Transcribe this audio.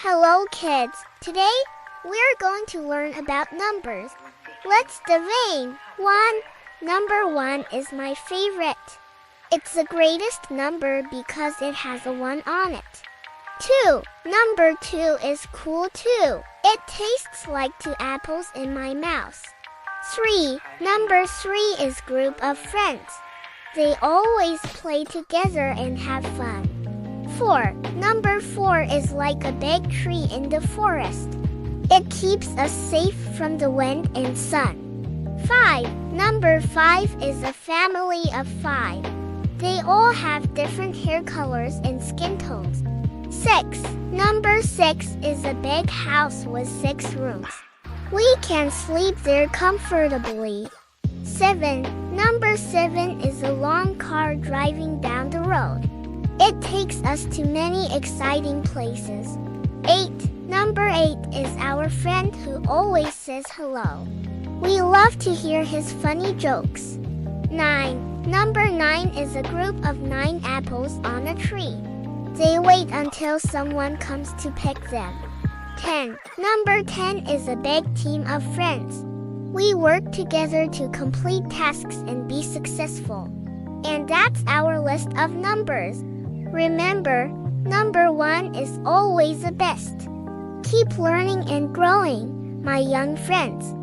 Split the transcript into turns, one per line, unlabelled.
Hello kids, today we're going to learn about numbers. Let's divine. 1. Number 1 is my favorite. It's the greatest number because it has a 1 on it. 2. Number 2 is cool too. It tastes like 2 apples in my mouth. 3. Number 3 is group of friends. They always play together and have fun. 4. Number 4 is like a big tree in the forest. It keeps us safe from the wind and sun. 5. Number 5 is a family of 5. They all have different hair colors and skin tones. 6. Number 6 is a big house with 6 rooms. We can sleep there comfortably. 7. Number 7 is a long car driving down the road. It takes us to many exciting places. 8. Number 8 is our friend who always says hello. We love to hear his funny jokes. 9. Number 9 is a group of 9 apples on a tree. They wait until someone comes to pick them. 10. Number 10 is a big team of friends. We work together to complete tasks and be successful. And that's our list of numbers. Remember, number 1 is always the best. Keep learning and growing, my young friends.